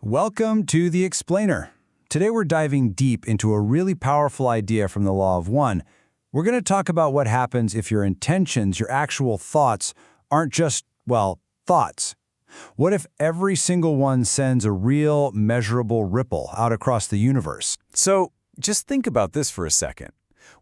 Welcome to The Explainer. Today we're diving deep into a really powerful idea from the Law of One. We're going to talk about what happens if your intentions, your actual thoughts, aren't just, well, thoughts. What if every single one sends a real, measurable ripple out across the universe? So, just think about this for a second.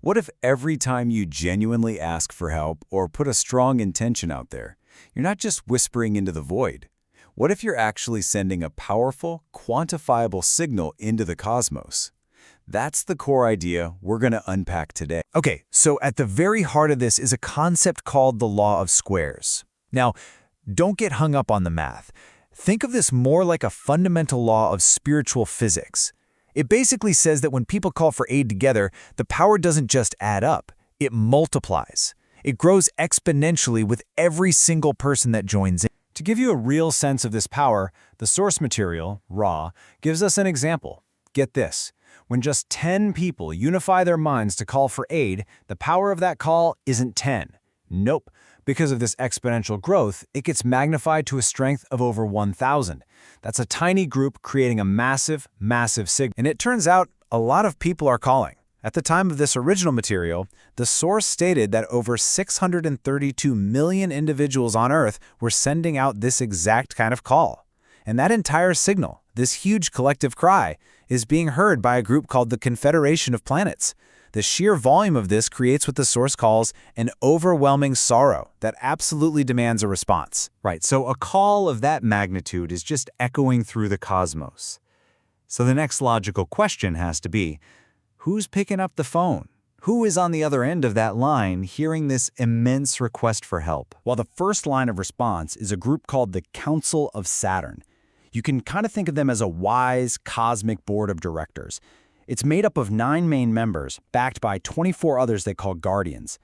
What if every time you genuinely ask for help or put a strong intention out there, you're not just whispering into the void? What if you're actually sending a powerful, quantifiable signal into the cosmos? That's the core idea we're going to unpack today. Okay, so at the very heart of this is a concept called the law of squares. Now, don't get hung up on the math. Think of this more like a fundamental law of spiritual physics. It basically says that when people call for aid together, the power doesn't just add up, it multiplies. It grows exponentially with every single person that joins in. To give you a real sense of this power, the source material, Ra, gives us an example. Get this. When just 10 people unify their minds to call for aid, the power of that call isn't 10. Nope. Because of this exponential growth, it gets magnified to a strength of over 1,000. That's a tiny group creating a massive, massive signal. And it turns out a lot of people are calling. At the time of this original material, the source stated that over 632 million individuals on Earth were sending out this exact kind of call. And that entire signal, this huge collective cry, is being heard by a group called the Confederation of Planets. The sheer volume of this creates what the source calls an overwhelming sorrow that absolutely demands a response. Right, so a call of that magnitude is just echoing through the cosmos. So the next logical question has to be, who's picking up the phone? Who is on the other end of that line hearing this immense request for help? Well, the first line of response is a group called the Council of Saturn. You can kind of think of them as a wise, cosmic board of directors. It's made up of 9 main members, backed by 24 others they call guardians.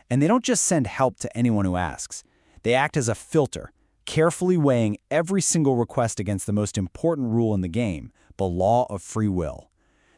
And they don't just send help to anyone who asks. They act as a filter, carefully weighing every single request against the most important rule in the game, the law of free will.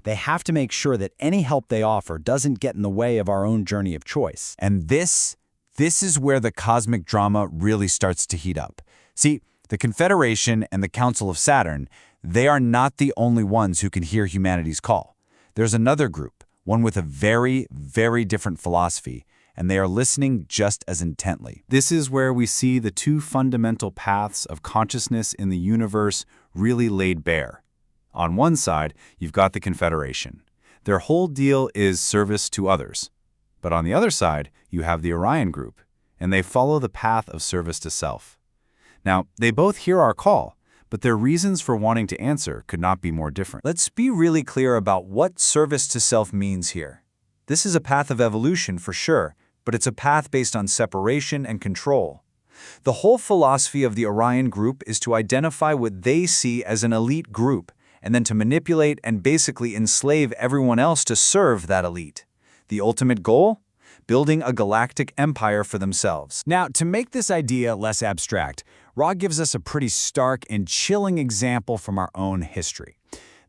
They have to make sure that any help they offer doesn't get in the way of our own journey of choice. And this is where the cosmic drama really starts to heat up. See, the Confederation and the Council of Saturn, they are not the only ones who can hear humanity's call. There's another group, one with a very, very different philosophy, and they are listening just as intently. This is where we see the two fundamental paths of consciousness in the universe really laid bare. On one side, you've got the Confederation. Their whole deal is service to others. But on the other side, you have the Orion group, and they follow the path of service to self. Now, they both hear our call, but their reasons for wanting to answer could not be more different. Let's be really clear about what service to self means here. This is a path of evolution for sure, but it's a path based on separation and control. The whole philosophy of the Orion group is to identify what they see as an elite group, and then to manipulate and basically enslave everyone else to serve that elite. The ultimate goal? Building a galactic empire for themselves. Now, to make this idea less abstract, Ra gives us a pretty stark and chilling example from our own history.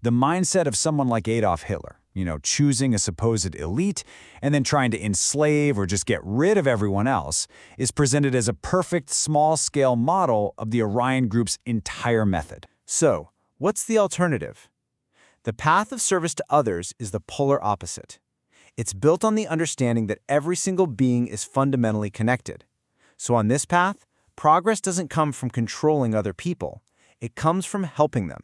The mindset of someone like Adolf Hitler, choosing a supposed elite and then trying to enslave or just get rid of everyone else, is presented as a perfect small-scale model of the Orion group's entire method. So, what's the alternative? The path of service to others is the polar opposite. It's built on the understanding that every single being is fundamentally connected. So on this path, progress doesn't come from controlling other people. It comes from helping them.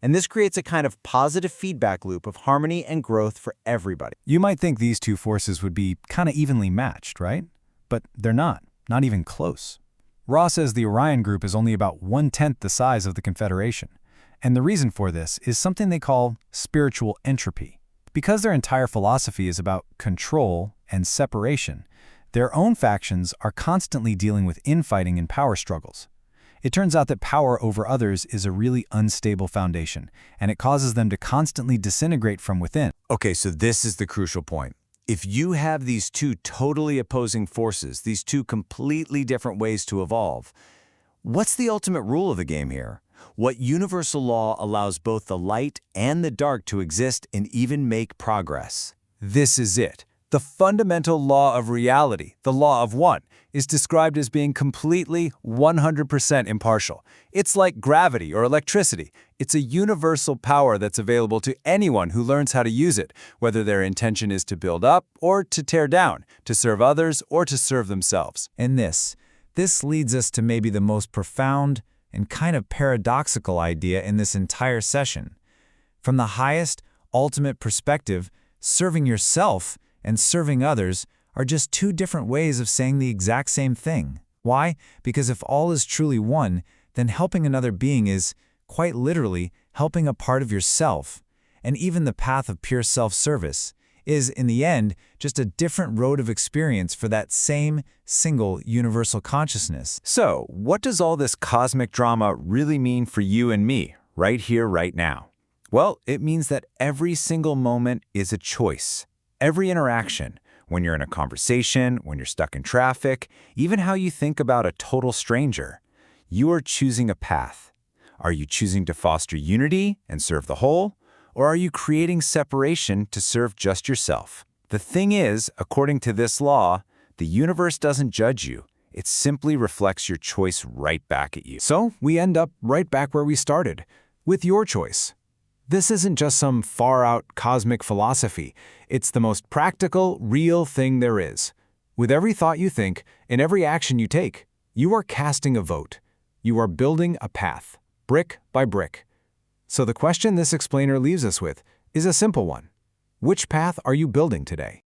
And this creates a kind of positive feedback loop of harmony and growth for everybody. You might think these two forces would be kind of evenly matched, right? But they're not even close. Ra says the Orion group is only about 1/10 the size of the Confederation. And the reason for this is something they call spiritual entropy. Because their entire philosophy is about control and separation, their own factions are constantly dealing with infighting and power struggles. It turns out that power over others is a really unstable foundation, and it causes them to constantly disintegrate from within. Okay, so this is the crucial point. If you have these two totally opposing forces, these two completely different ways to evolve, what's the ultimate rule of the game here? What universal law allows both the light and the dark to exist and even make progress? This is it. The The fundamental law of reality, the law of one, is described as being completely 100% impartial. It's like gravity or electricity. It's a universal power that's available to anyone who learns how to use it, whether their intention is to build up or to tear down, to serve others or to serve themselves. And this leads us to maybe the most profound and kind of paradoxical idea in this entire session. From the highest, ultimate perspective, serving yourself and serving others are just two different ways of saying the exact same thing. Why? Because if all is truly one, then helping another being is, quite literally, helping a part of yourself. And even the path of pure self-service is, in the end, just a different road of experience for that same, single, universal consciousness. So, what does all this cosmic drama really mean for you and me, right here, right now? Well, it means that every single moment is a choice. Every interaction, when you're in a conversation, when you're stuck in traffic, even how you think about a total stranger, you are choosing a path. Are you choosing to foster unity and serve the whole? Or are you creating separation to serve just yourself? The thing is, according to this law, the universe doesn't judge you. It simply reflects your choice right back at you. So we end up right back where we started, with your choice. This isn't just some far-out cosmic philosophy. It's the most practical, real thing there is. With every thought you think, and every action you take, you are casting a vote. You are building a path, brick by brick. So the question this explainer leaves us with is a simple one. Which path are you building today?